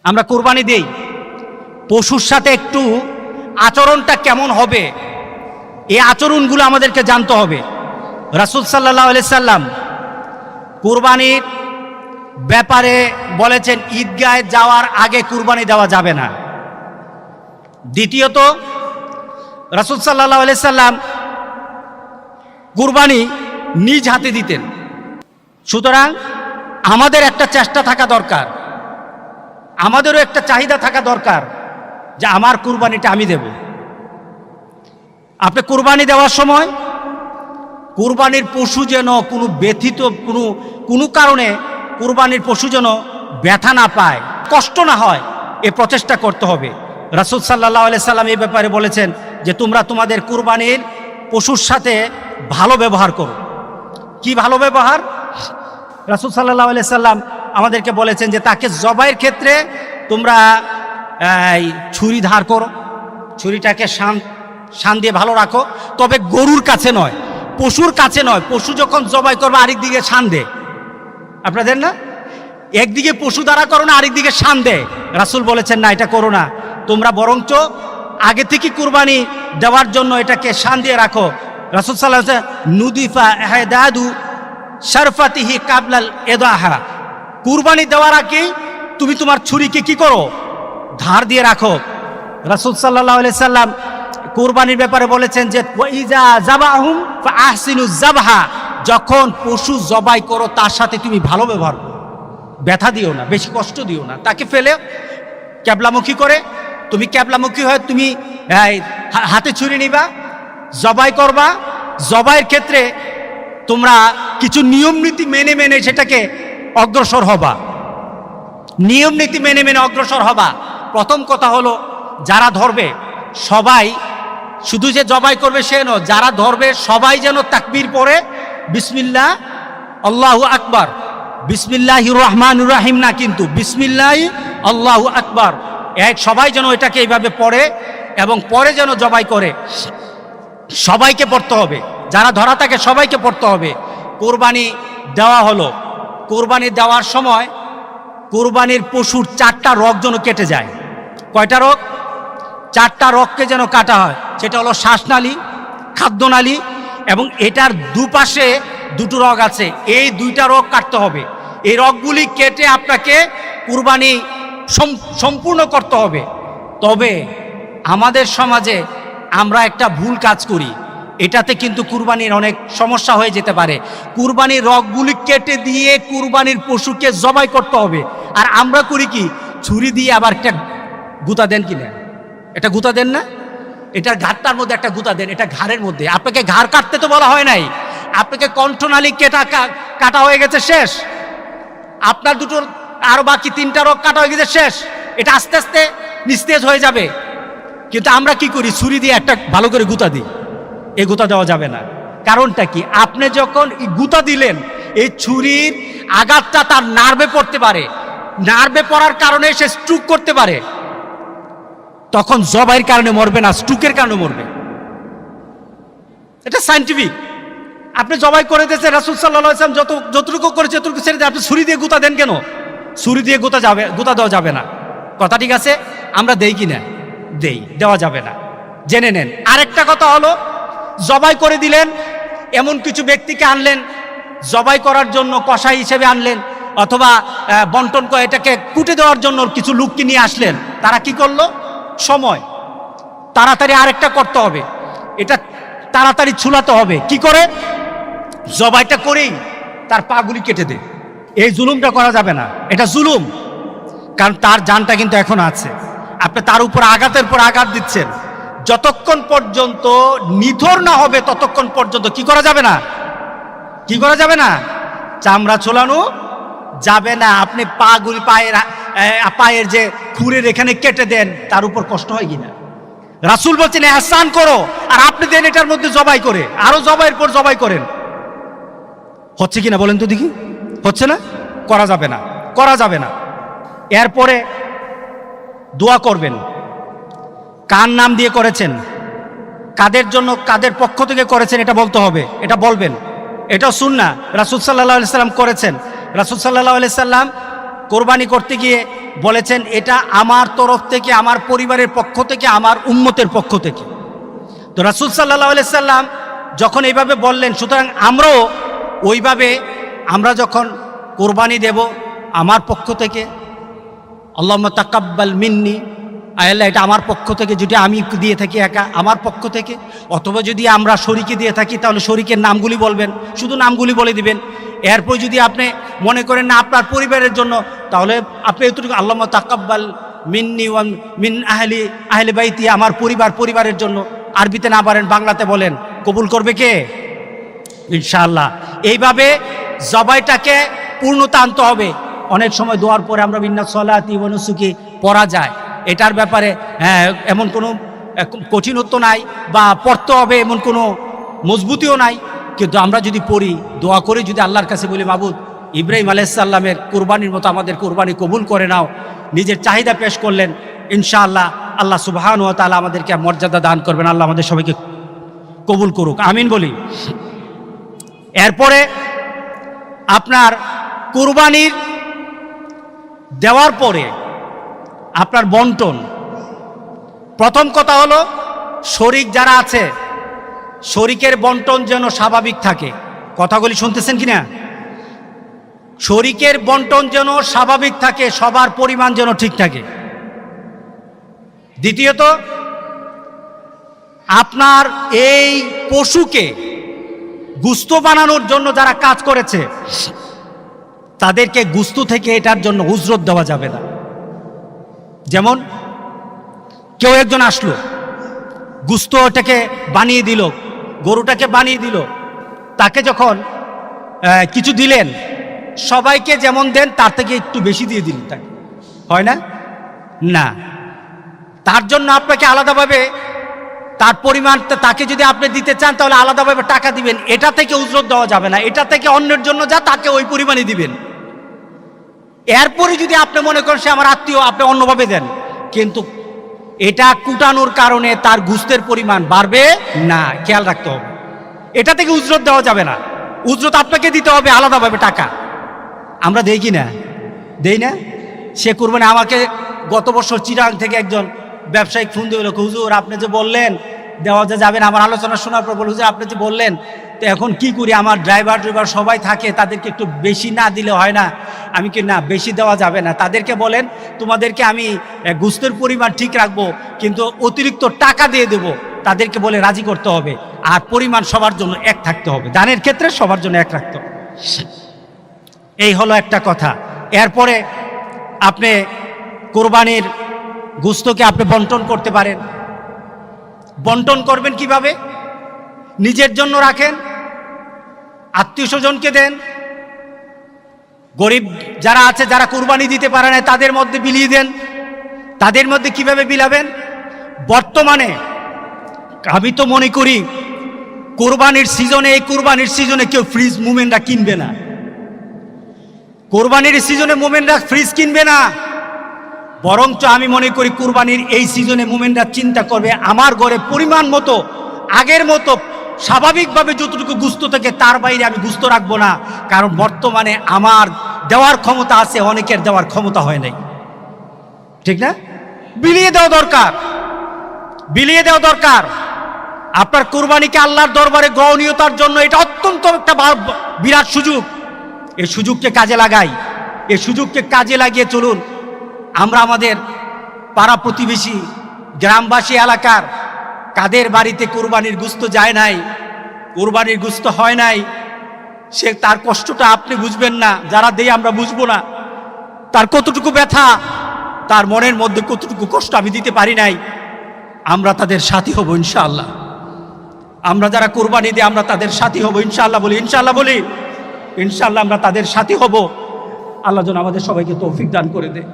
আমরা কুরবানি দেই, পশুর সাথে একটু আচরণটা কেমন হবে, এই আচরণগুলো আমাদেরকে জানতে হবে। রাসূল সাল্লাল্লাহু আলাইহি সাল্লাম কুরবানির ব্যাপারে বলেছেন ঈদগাহে যাওয়ার আগে কুরবানি দেওয়া যাবে না। দ্বিতীয়ত, রাসূল সাল্লাল্লাহু আলাইহি সাল্লাম কুরবানি নিজ হাতে দিতেন। সুতরাং আমাদের একটা চেষ্টা থাকা দরকার, আমাদেরও একটা চাহিদা থাকা দরকার যে আমার কুরবানিটা আমি দেব। আপনি কুরবানি দেওয়ার সময় কুরবানির পশু যেন কোনো ব্যথিত কোনো কারণে কুরবানির পশু যেন ব্যথা না পায়, কষ্ট না হয়, এ প্রচেষ্টা করতে হবে। রাসূল সাল্লাল্লাহু আলাইহি সাল্লাম এই ব্যাপারে বলেছেন যে তোমরা তোমাদের কুরবানির পশুর সাথে ভালো ব্যবহার করো। কি ভালো ব্যবহার? রাসূল সাল্লাল্লাহু আলাইহি সাল্লাম আমাদেরকে বলেছেন যে তাকে জবাইয়ের ক্ষেত্রে তোমরা ছুরি ধার করো, ছুরিটাকে শান দিয়ে ভালো রাখো, তবে গরুর কাছে নয়, পশুর কাছে নয়। পশু যখন জবাই করবে আরেক দিকে শান দে, আপনাদের না, একদিকে পশু দ্বারা করো না, আরেক দিকে শান দে। রাসূল বলেছেন না, এটা করো না, তোমরা বরঞ্চ আগে থেকে কুরবানি দেওয়ার জন্য এটাকে শান দিয়ে রাখো। রাসূল সাল্লাল্লাহু আলাইহি ওয়াসাল্লাম নুদিফা ইহদাদু শারফাতিহি কাবলাল ইদাহা, কুরবানি দেওয়ার আগে তুমি তোমার ছুরিকে কি করো? ধার দিয়ে রাখো। রাসূল সাল্লাল্লাহু আলাইহি সাল্লাম কুরবানির ব্যাপারে বলেছেন যে ওয়াইজা যাবাহুম ফাআহসিনুজ যাবহা, যখন পশু জবাই করো তার সাথে তুমি ভালো ব্যবহার করো, ব্যথা দিও না, বেশি কষ্ট দিও না। তাকে ফেলে ক্যাবলামুখী করে, তুমি ক্যাবলামুখী হয়ে তুমি হাতে ছুরি নিবা, জবাই করবা। জবাইয়ের ক্ষেত্রে তোমরা কিছু নিয়ম নীতি মেনে সেটাকে অগ্রসর হবা, নিয়ম নীতি মেনে অগ্রসর হবা। প্রথম কথা হলো যারা ধরবে সবাই, শুধু যে জবাই করবে সে নয়, যারা ধরবে সবাই যেন তাকবীর পড়ে বিসমিল্লাহ আল্লাহু আকবার, বিসমিল্লাহির রহমানির রহিম না, কিন্তু বিসমিল্লাহ আল্লাহু আকবার, সবাই যেন এটাকে এইভাবে পড়ে এবং পরে যেন জবাই করে। সবাইকে পড়তে হবে, যারা ধরা থাকে সবাইকে পড়তে হবে। কোরবানি দেওয়া হলো, কোরবানি দেওয়ার সময় কোরবানির পশুর 4টা রগ যেন কেটে যায়। কয়টা রগ? 4টা রগকে যেন কাটা হয়। সেটা হলো শ্বাসনালী, খাদ্যনালী এবং এটার দুপাশে 2টো রগ আছে, এই 2টা রগ কাটতে হবে। এই রগগুলি কেটে আপনাকে কুরবানি সম্পূর্ণ করতে হবে। তবে আমাদের সমাজে আমরা একটা ভুল কাজ করি, এটাতে কিন্তু কুরবানির অনেক সমস্যা হয়ে যেতে পারে। কুরবানির রগগুলি কেটে দিয়ে কুরবানির পশুকে জবাই করতে হবে, আর আমরা করি কি, ছুরি দিয়ে আবার একটা গুতা দেন কিনা, এটা গুতা দেন না, এটার ঘাটটার মধ্যে একটা গুতা দেন, এটা ঘাড়ের মধ্যে। আপনাকে ঘাড় কাটতে তো বলা হয় নাই, আপনাকে কণ্ঠনালী কাটা হয়ে গেছে, শেষ। আপনার দুটোর আরো বাকি 3টা রগ কাটা হয়ে গেছে, শেষ। এটা আস্তে আস্তে নিস্তেজ হয়ে যাবে। কিন্তু আমরা কি করি, ছুরি দিয়ে একটা ভালো করে গুতা দিই। এই গুতা দেওয়া যাবে না। কারণটা কি, আপনি যখন গুতা দিলেন এই ছুরির আঘাতটা তার নার্ভে পড়তে পারে, নার্ভে পড়ার কারণে সে স্ট্রোক করতে পারে, তখন জবাইয়ের কারণে মরবে না, স্ট্রোকের কারণে মরবে। এটা সায়েন্টিফিক। আপনি জবাই করে দিয়েছেন, রাসূল সাল্লাল্লাহু আলাইহি ওয়াসাল্লাম যতটুকু করেছে ততটুকু ছেড়ে দিয়ে আপনি ছুরি দিয়ে গুতা দেন কেন? ছুরি দিয়ে গুতা দেওয়া যাবে না। কথা ঠিক আছে? আমরা দেই কিনা? দেওয়া যাবে না, জেনে নেন। আরেকটা কথা হলো, জবাই করে দিলেন, এমন কিছু ব্যক্তিকে আনলেন জবাই করার জন্য, কসাই হিসেবে আনলেন, অথবা বন্টন করে এটাকে কুটে দেওয়ার জন্য কিছু লোককে নিয়ে আসলেন। তারা কি করলো? সময় তাড়াতাড়ি আরেকটা করতে হবে, এটা তাড়াতাড়ি ছুলাতে হবে। কি করে? জবাইটা করেই তার পাগুলি কেটে দে। এই জুলুমটা করা যাবে না, এটা জুলুম। কারণ তার জানটা কিন্তু এখন আছে, আপনি তার উপর আঘাতের পর আঘাত দিচ্ছেন। যতক্ষণ পর্যন্ত নিথর না হবে ততক্ষণ পর্যন্ত কি করা যাবে না? কি করা যাবে না? চামড়া ছোলানো যাবে না। আপনি পায়ের যে খুরের এখানে কেটে দেন, তার উপর কষ্ট হয় কিনা? রাসূল বলছেন ইহসান করো, আর আপনি দেন এটার মধ্যে জবাই করে, আরো জবাইয়ের পর জবাই করেন। হচ্ছে কিনা বলেন তো দেখি? হচ্ছে না? করা যাবে না, করা যাবে না। এরপরে দোয়া করবেন। কার নাম দিয়ে করেছেন, কাদের জন্য, কাদের পক্ষ থেকে করেছেন, এটা বলতে হবে, এটা বলবেন। এটা সুন্নাহ, রাসূল সাল্লাল্লাহু আলাইহি সাল্লাম করেছেন। রাসূল সাল্লাল্লাহু আলাইহি সাল্লাম কোরবানি করতে গিয়ে বলেছেন এটা আমার তরফ থেকে, আমার পরিবারের পক্ষ থেকে, আমার উম্মতের পক্ষ থেকে। তো রাসূল সাল্লাল্লাহু আলাইহি সাল্লাম যখন এইভাবে বললেন, সুতরাং আমরাও ওইভাবে আমরা যখন কোরবানি দেব আমার পক্ষ থেকে, আল্লাহুম্মা তাকাব্বাল মিন্নি, আল্লাহ এটা আমার পক্ষ থেকে, যদি আমি দিয়ে থাকি একা আমার পক্ষ থেকে, অথবা যদি আমরা শরীকে দিয়ে থাকি তাহলে শরীকের নামগুলি বলবেন, শুধু নামগুলি বলে দিবেন। এরপর যদি আপনি মনে করেন না আপনার পরিবারের জন্য, তাহলে আপনি এতটুকু আল্লাহুম্মা তাকাব্বাল মিন্নি ওয়া মিন আহলি বাইতি, আমার পরিবারের জন্য। আরবিতে না পারেন বাংলাতে বলেন, কবুল করবে কে? ইনশাআল্লাহ। এইভাবে জবাইটাকে পূর্ণতা আনতে হবে। অনেক সময় দোয়ার পরে আমরা বিন্না সলাতি ওয়া নুসুকি পড়া যায়, এটার ব্যাপারে এমন কোনো কঠিনত্ব নাই বা পড়তে হবে এমন কোনো মজবুতিও নাই, কিন্তু আমরা যদি পড়ি, দোয়া করে যদি আল্লাহর কাছে বলি, মাবুদ ইব্রাহিম আলাইহিস সালামের কোরবানির মতো আমাদের কোরবানি কবুল করে নাও, নিজের চাহিদা পেশ করলেন, ইনশাআল্লাহ আল্লাহ সুবহানাহু ওয়া তাআলা আমাদেরকে মর্যাদা দান করবেন। আল্লাহ আমাদের সবাইকে কবুল করুক, আমিন বলি। এরপরে আপনার কোরবানির দেওয়ার পরে আপনার বন্টন, প্রথম কথা হলো শরীক যারা আছে শরীকের বন্টন যেন স্বাভাবিক থাকে। কথাগুলি শুনতেছেন কিনা? শরীকের বন্টন যেন স্বাভাবিক থাকে, সবার পরিমাণ যেন ঠিক থাকে। দ্বিতীয়ত, আপনার এই পশুকে গুস্ত বানানোর জন্য যারা কাজ করেছে তাদেরকে গুস্ত থেকে এটার জন্য উজরত দেওয়া যাবে না। যেমন কেউ একজন আসলো, গুস্তটাকে বানিয়ে দিল, গরুটাকে বানিয়ে দিল, তাকে যখন কিছু দিলেন, সবাইকে যেমন দেন তার থেকে একটু বেশি দিয়ে দিলেন, তাকে হয় না? না, তার জন্য আপনাকে আলাদাভাবে তার পরিমাণটা, তাকে যদি আপনি দিতে চান তাহলে আলাদাভাবে টাকা দিবেন, এটা থেকে উজরত দেওয়া যাবে না। এটা থেকে অন্যের জন্য যা তাকে ওই পরিমাণই দিবেন। এরপরে যদি আপনি মনে করেন সে আমার আত্মীয়, আপনি অন্যভাবে দেন, কিন্তু এটা কুটানোর কারণে তার গুস্তের পরিমাণ বাড়বে না, খেয়াল রাখতে হবে। এটা থেকে উজরত দেওয়া যাবে না, উজরত আপনাকে দিতে হবে আলাদাভাবে টাকা। আমরা দেই কি না? দেই না? সে কুরবানি আমাকে গত বছর চিরাং থেকে একজন ব্যবসায়িক ফোন দিয়ে বলল, হুজুর আপনি যে বললেন দেওয়া যাবে না, আমার আলোচনা শোনার পর বলল, হুজুর আপনি যে বললেন, তো এখন কি করি, আমার ড্রাইভার সবাই থাকে, তাদেরকে একটু বেশি না দিলে হয় না? আমি কি, না বেশি দেওয়া যাবে না, তাদেরকে বলেন তোমাদেরকে আমি গুস্তের পরিমাণ ঠিক রাখবো, কিন্তু অতিরিক্ত টাকা দিয়ে দেব, তাদেরকে বলে রাজি করতে হবে। আর পরিমাণ সবার জন্য এক থাকতে হবে, দানের ক্ষেত্রে সবার জন্য এক রাখতে হবে। এই হলো একটা কথা। এরপরে আপনি কোরবানির গোশতকে আপনি বন্টন করতে পারেন। বন্টন করবেন কিভাবে? নিজের জন্য রাখেন, আত্মীয় স্বজনকে দেন, গরিব যারা আছে যারা কোরবানি দিতে পারে না তাদের মধ্যে বিলিয়ে দেন। তাদের মধ্যে কিভাবে বিলাবেন? বর্তমানে আমি তো মনে করি কোরবানির সিজনে, এই কোরবানির সিজনে কেউ ফ্রিজ মোমেনরা কিনবে না। কোরবানির সিজনে মোমেনরা ফ্রিজ কিনবে না, বরঞ্চ আমি মনে করি কোরবানির এই সিজনে মোমেনরা চিন্তা করবে আমার ঘরে পরিমাণ মতো আগের মতো স্বাভাবিকভাবে যতটুকু গুস্ত থেকে তার বাইরে আমি গুস্ত রাখবো না, কারণ বর্তমানে আমার দেওয়ার ক্ষমতা আছে, অনেকের দেওয়ার ক্ষমতা হয় নাই। ঠিক না? বিলিয়ে দেওয়া দরকার, বিলিয়ে দেওয়া দরকার। আপনার কোরবানিকে আল্লাহর দরবারে গ্রহণীয়তার জন্য এটা অত্যন্ত একটা বিরাট সুযোগ। এই সুযোগকে কাজে লাগাই, এই সুযোগকে কাজে লাগিয়ে চলুন। আমরা আমাদের পাড়া প্রতিবেশী গ্রামবাসী এলাকার কাদের বাড়িতে কোরবানির গোশত যায় নাই, কোরবানির গোশত হয় নাই, সে তার কষ্টটা আপনি বুঝবেন না, যারা দেই আমরা বুঝবো না তার কতটুকু ব্যথা, তার মনের মধ্যে কতটুকু কষ্ট আমি দিতে পারি নাই। আমরা তাদের সাথী হব ইনশাআল্লাহ। আমরা যারা কোরবানি দিই আমরা তাদের সাথী হব ইনশাআল্লাহ। বলি ইনশাআল্লাহ, বলি ইনশাআল্লাহ আমরা তাদের সাথী হব। আল্লাহ যেন আমাদের সবাইকে তৌফিক দান করে দেয়।